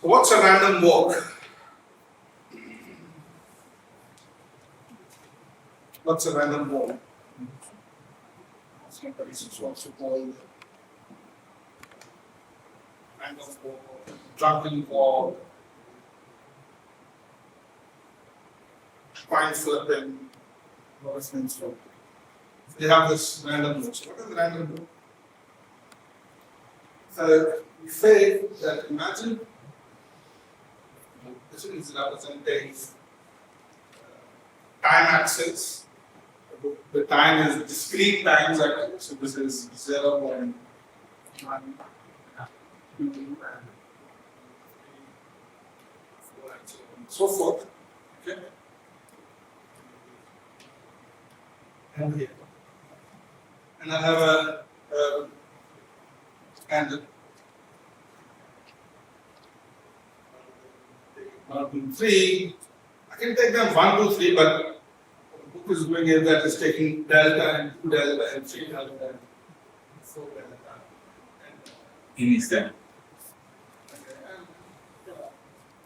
So what's a random walk? What's a random walk? This is also called random walk, drunken walk, coin flipping, what is means for. They have this random walk. So what is random walk? So we say that imagine this is representing time axis. The time is discrete times actually. So this is 0 and 1, 2 and 3, 4 and so forth. Okay. And here. And I have a candle. 1, 2, 3. I can take them 1, 2, 3, but the book is doing it that is taking delta and 2 delta and 3 delta and 4 delta. In this time.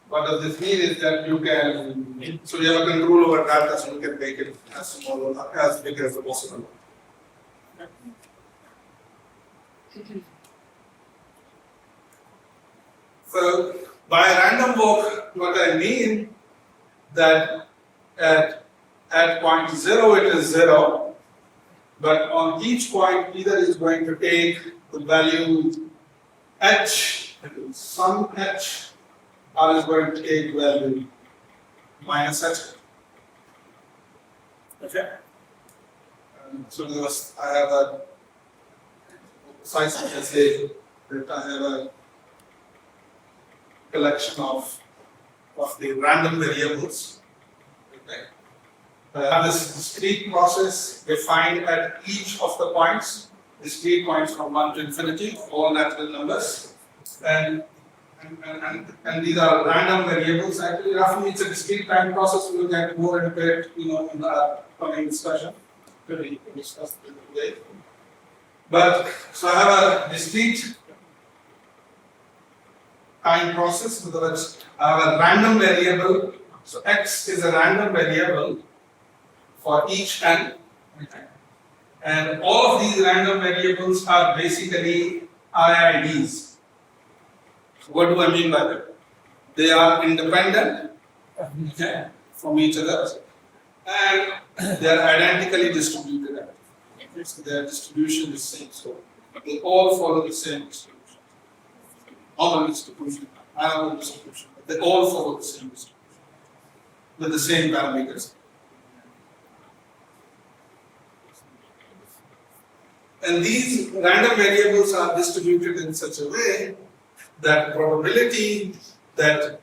What does this mean is that you can, so you have a control over delta, so you can make it as small or as big as possible. So by random walk, what I mean that at point 0 it is 0, but on each point either is going to take the value h, some h, or is going to take value minus h. Okay. So I have a size, let's say that I have a collection of the random variables. Okay. I have this discrete process defined at each of the points, discrete points from 1 to infinity, all natural numbers, and these are random variables. Actually, roughly it's a discrete time process. We will get more into it, in the upcoming discussion. We discuss it today. But so I have a discrete time process. In other words, I have a random variable. So x is a random variable for each n, and all of these random variables are basically IIDs. What do I mean by that? They are independent, okay, from each other, and they are identically distributed. So their distribution is same. So they all follow the same distribution. Normal distribution, normal distribution. They all follow the same distribution with the same parameters. And these random variables are distributed in such a way that probability that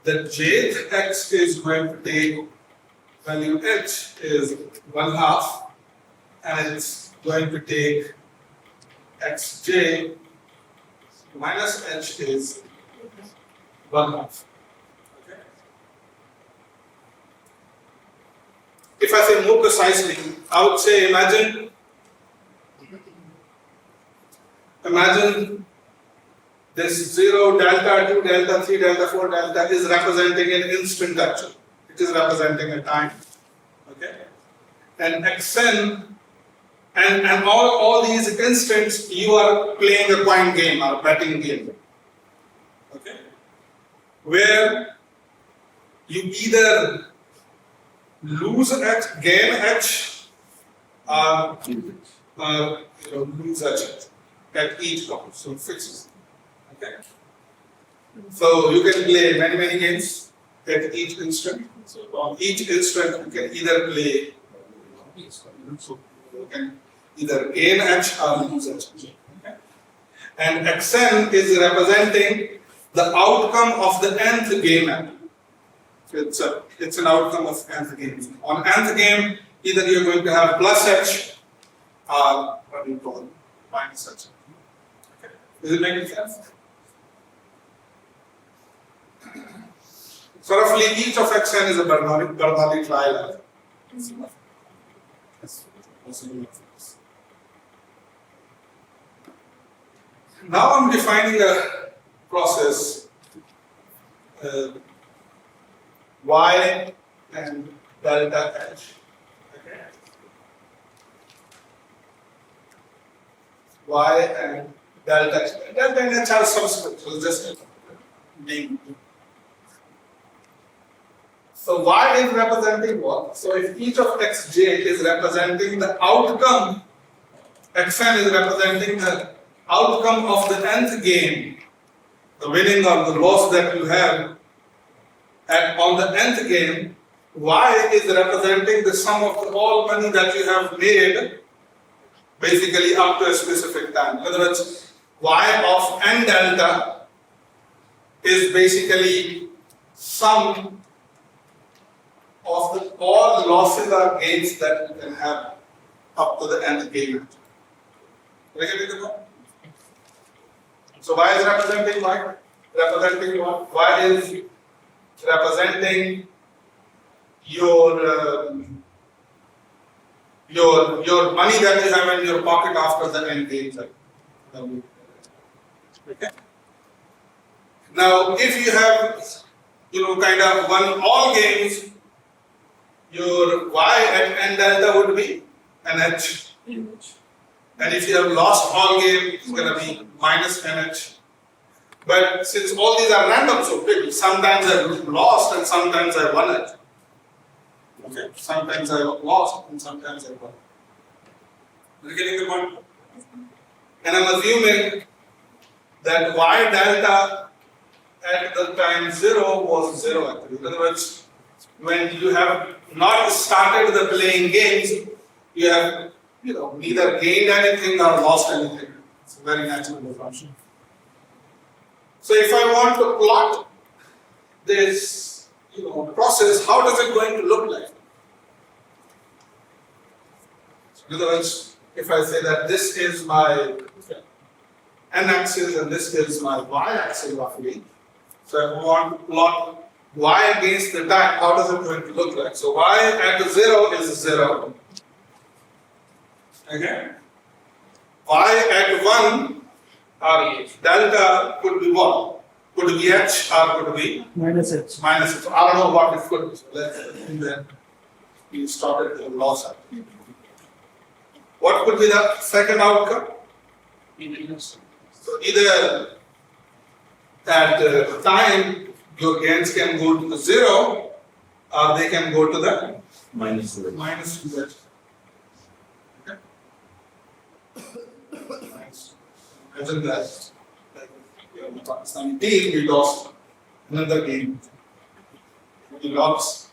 jth x is going to take value h is 1/2, and it's going to take xj minus h is 1/2. Okay. If I say more precisely, I would say imagine this 0, delta, 2, delta, 3, delta, 4, delta is representing an instant actually. It is representing a time. Okay? And xn, and all these instants, you are playing a coin game or a betting game. Okay? Where you either lose h, gain h, or lose h at each count. So it fixes. Okay. So you can play many games at each instant. So on each instant you can either play, so you can either gain h or lose h. Okay. And xn is representing the outcome of the nth game. It's an outcome of nth game. On nth game, either you're going to have plus h or what do you call it? Minus h. Okay. Is it making sense? So roughly each of xn is a Bernoulli trial. Now I'm defining a process y and delta h. Okay. Y and delta h. Delta and h are subscript, so just name. So y is representing what? So if each of xj is representing the outcome, xn is representing the outcome of the nth game, the winning or the loss that you have on the nth game, y is representing the sum of all money that you have made basically up to a specific time. In other words, y of n delta is basically sum of all losses or gains that you can have up to the nth game. So y is representing y? Representing what? Y is representing your money that you have in your pocket after the end game. Okay. Now, if you have kind of won all games, your y at n delta would be nh. And if you have lost all game, it's going to be minus nh. But since all these are random, so sometimes I lost and sometimes I won it. Okay. Sometimes I lost and sometimes I won. Are you getting the point? And I'm assuming that y delta at the time 0 was 0 actually. In other words, when you have not started the playing games, you have neither gained anything or lost anything. It's a very natural function. So if I want to plot this process, how does it going to look like? In other words, if I say that this is my n-axis and this is my y-axis roughly, so I want to plot y against the time, how does it going to look like? So y at 0 is 0. Okay. Y at 1 or delta could be what? Could be h or could be minus h. Minus h. So I don't know what it could be. So let's then we started the loss. What could be the second outcome? So either at time your gains can go to 0 or they can go to the minus 2. minus 2h. Imagine that, the Pakistani team, we lost another game. We lost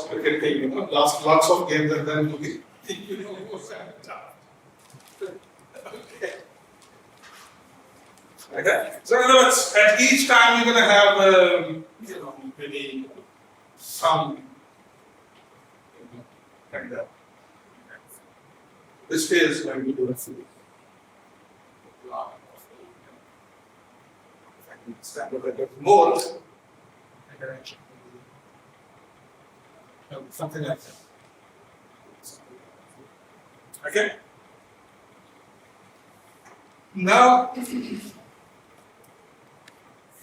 cricket team, lost lots of games and then we okay. So in other words, at each time you're going to have, maybe some like that. This phase when we do a few. Stand a bit more, something like that. Okay. Now,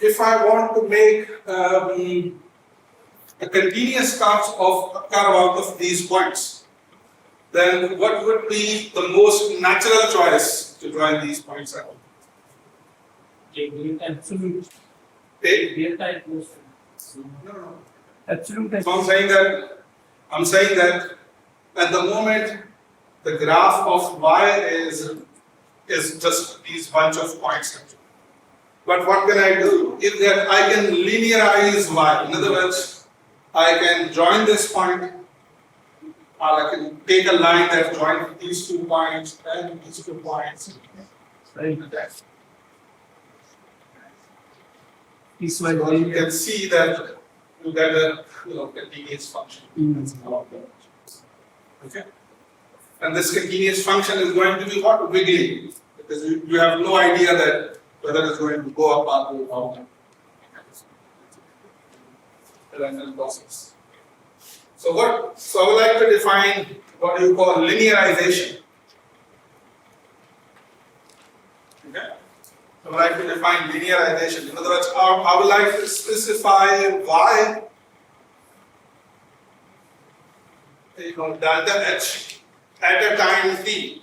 if I want to make a continuous curve out of these points, then what would be the most natural choice to join these points out? Absolute. No. Absolute. So I'm saying that at the moment the graph of y is just these bunch of points. But what can I do? Is that I can linearize y. In other words, I can join this point, or I can take a line that joins these 2 points and these 2 points. Right. So you can see that you get a continuous function. Okay. And this continuous function is going to be what? Wiggling. Because you have no idea that whether it's going to go up or go down. The random process. So I would like to define what you call linearization. Okay. I would like to define linearization. In other words, I would like to specify y, delta h at a time t,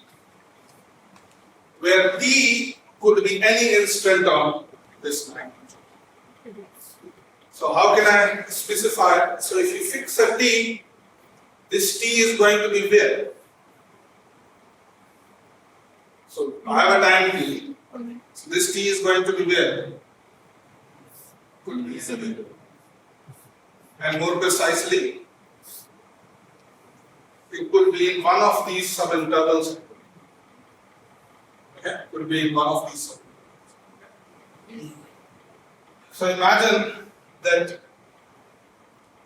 where t could be any instant on this line. So how can I specify? So if you fix a t, this t is going to be where? So I have a time t. So this t is going to be where? Could be easily. And more precisely, it could be in one of these subintervals. Okay, could be in one of these subintervals. So imagine that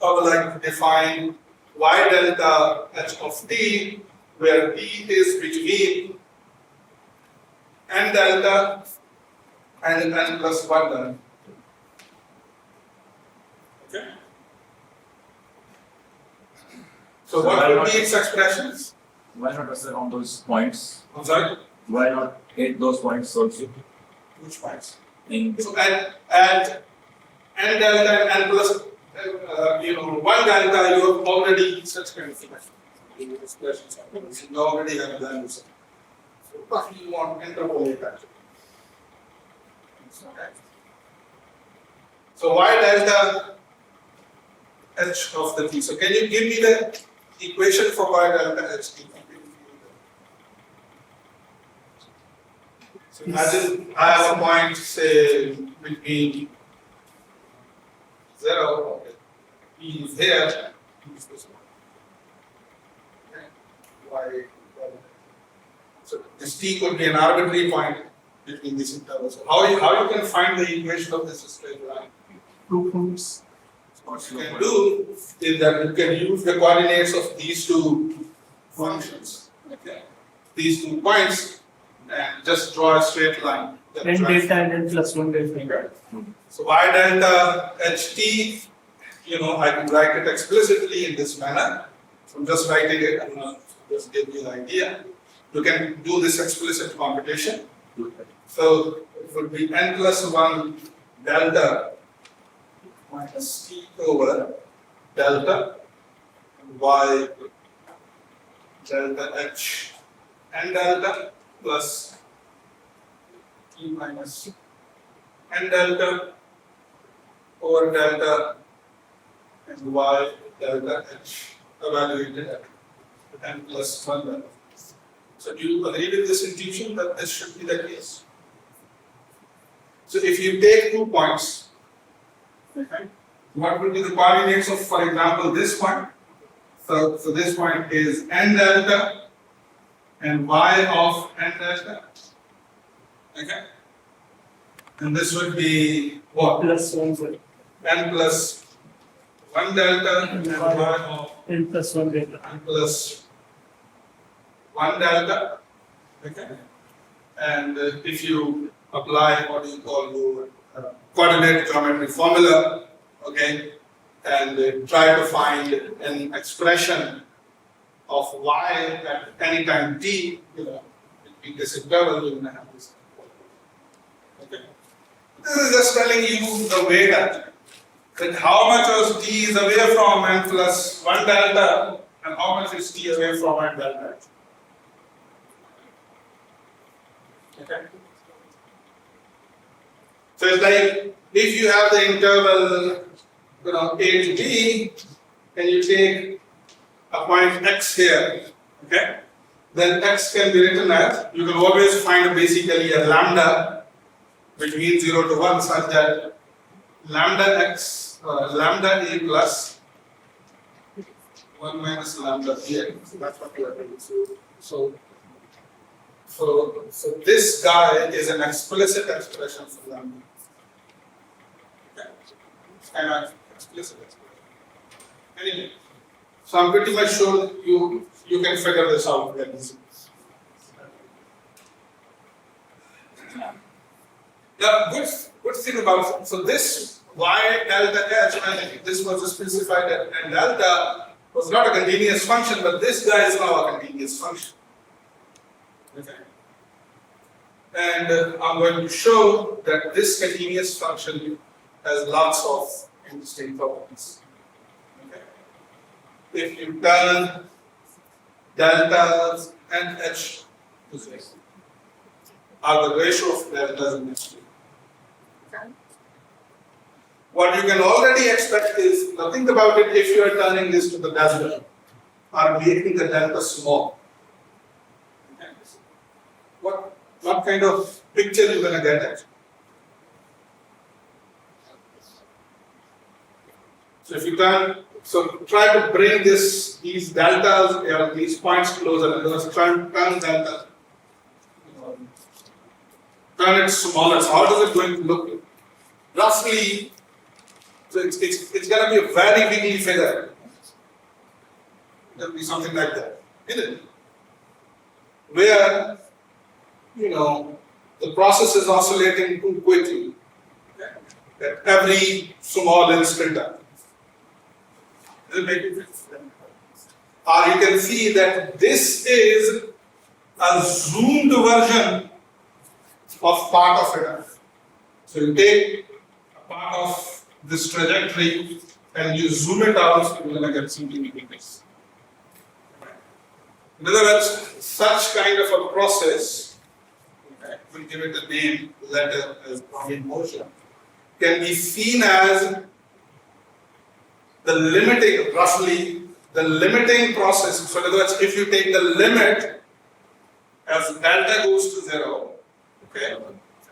I would like to define y delta h of t, where t is between n delta and n plus 1 delta. Okay. So what would be its expressions? Why not assert on those points? I'm sorry? Why not hit those points also? Which points? In So at n delta and n plus 1 delta, you have already such kind of expressions. You already have values. So what you want to interpolate that? Okay. So y delta h of the t. So can you give me the equation for y delta h t? So imagine I have a point, say, between 0, p is here, p is this one. Okay. Y, so this t could be an arbitrary point between these intervals. So how you can find the equation of this straight line? Two forms. What you can do is that you can use the coordinates of these two functions, okay, these 2 points, and just draw a straight line. N delta and n plus 1 delta. So y delta ht, I can write it explicitly in this manner. So I'm just writing it, just give you an idea. You can do this explicit computation. So it would be n plus 1 delta minus t over delta y delta h n delta plus t minus n delta over delta and y delta h evaluated at n plus 1 delta. So do you agree with this intuition that this should be the case? So if you take 2 points, okay, what will be the coordinates of, for example, this point? So this point is n delta and y of n delta. Okay? And this would be what? Plus 1 delta. N plus 1 delta and y of N plus 1 delta. n plus 1 delta. Okay? And if you apply what you call your coordinate geometry formula, okay, and try to find an expression of y at any time t, between this interval, you're going to have this. Okay. This is just telling you the way that how much of t is away from n plus 1 delta and how much is t away from n delta. Okay. So it's like if you have the interval, a to b, and you take a point x here, okay, then x can be written as, you can always find basically a lambda between 0 to 1 such that lambda x, lambda a plus 1 minus lambda a. So that's what we are doing. So this guy is an explicit expression for lambda. Okay. It's kind of explicit expression. Anyway, so I'm pretty much sure you can figure this out very easily. The good thing about, so this y delta h, and this was specified at n delta, was not a continuous function, but this guy is now a continuous function. Okay. And I'm going to show that this continuous function has lots of interesting properties. Okay. If you turn deltas and h to 0, are the ratio of deltas and h. What you can already expect is, now think about it, if you are turning this to the delta or making the delta small. What kind of picture you're going to get at? So if you try to bring these deltas, these points closer, and just turn delta, turn it smaller. So how does it going to look? Roughly, so it's going to be a very wiggly figure. It will be something like that, isn't it? Where the process is oscillating too quickly at every small instant. Does it make sense? Or you can see that this is a zoomed version of part of it. So you take a part of this trajectory and you zoom it out, so you're going to get something like this. In other words, such kind of a process, we'll give it a name, letter as Brownian motion, can be seen as the limiting, roughly, the limiting process. So in other words, if you take the limit as delta goes to 0, okay,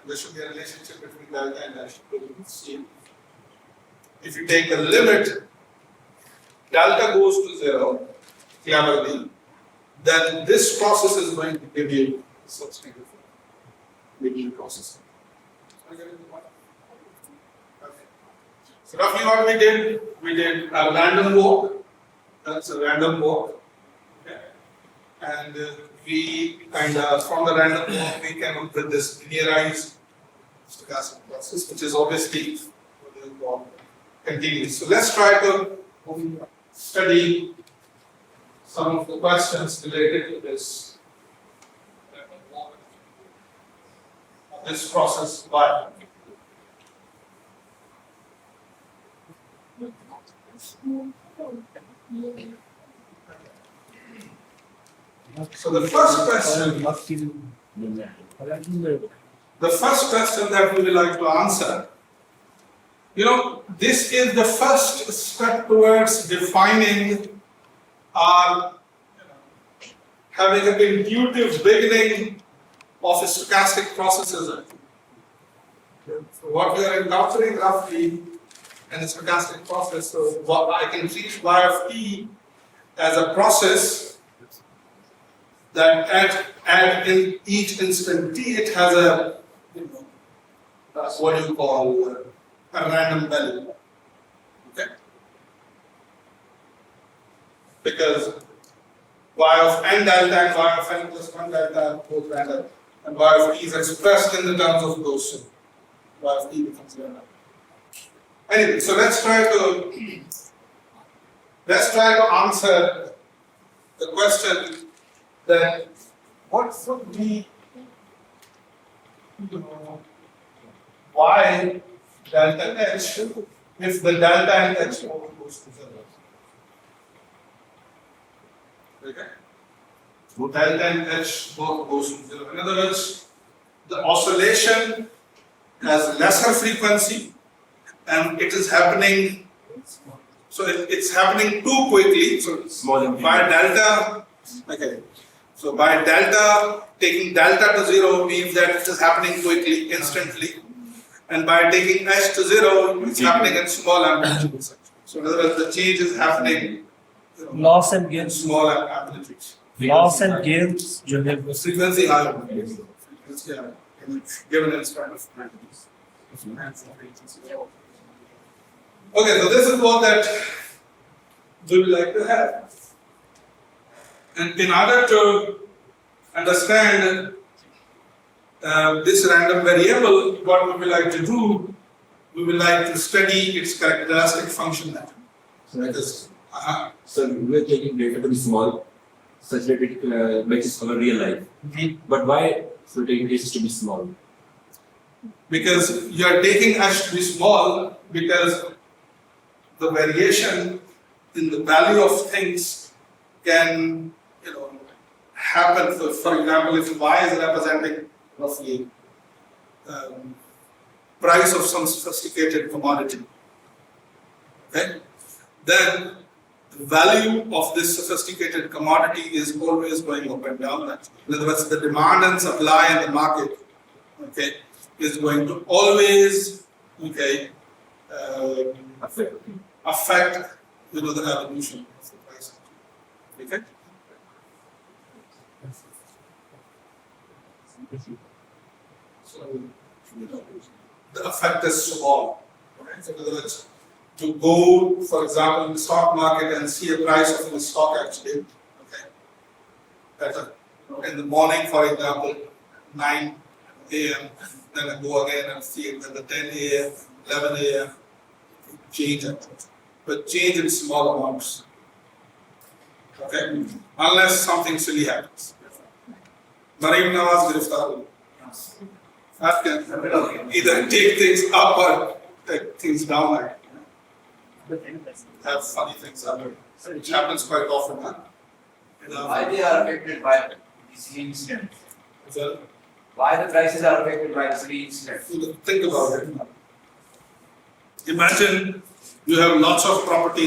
there should be a relationship between delta and dash. If you take the limit, delta goes to 0, cleverly, then this process is going to give you such kind of linear process. Okay. So roughly what we did a random walk. That's a random walk. Okay. And we kind of, from the random walk, we came up with this linearized stochastic process, which is obviously continuous. So let's try to study some of the questions related to this process by. So the first question that we would like to answer, this is the first step towards defining or having an intuitive beginning of a stochastic processes. So what we are encountering roughly in a stochastic process, so I can treat y of t as a process that at in each instant t it has a what you call a random value. Okay? Because y of n delta and y of n plus 1 delta are both random, and y of t is expressed in the terms of those two. Y of t becomes random. Anyway, so let's try to answer the question that what would be y delta h if the delta and h both goes to 0. Okay? So delta and h both goes to 0. In other words, the oscillation has lesser frequency and it is happening, so it's happening too quickly. So by delta, okay. So by delta, taking delta to 0 means that it is happening quickly, instantly. And by taking h to 0, it's happening in small amplitudes. So in other words, the change is happening loss and gains. small amplitudes. Loss and gains. The frequency higher. Frequency higher. Given in kind of quantities. Okay, so this is what that we would like to have. And in order to understand this random variable, what we would like to do, we would like to study its characteristic function. So we are taking data to be small, such that it matches our real life. But why So take this to be small. Because you are taking h to be small because the variation in the value of things can, happen. So for example, if y is representing roughly price of some sophisticated commodity, okay, then the value of this sophisticated commodity is always going up and down. In other words, the demand and supply in the market, okay, is going to always, okay, affect the evolution of the price. Okay. So the effect is small. Okay? So in other words, to go, for example, in the stock market and see a price of a stock actually, okay, that in the morning, for example, 9 a.m., then I go again and see it at the 10 a.m., 11 a.m., change it. But change in small amounts. Okay? Unless something silly happens. Marim Nawaz Giriftar. That can either take things up or take things down. Have funny things happen. Which happens quite often. Huh? Why they are affected by this incident? So, Why the prices are affected by this incident? think about it. Imagine you have lots of property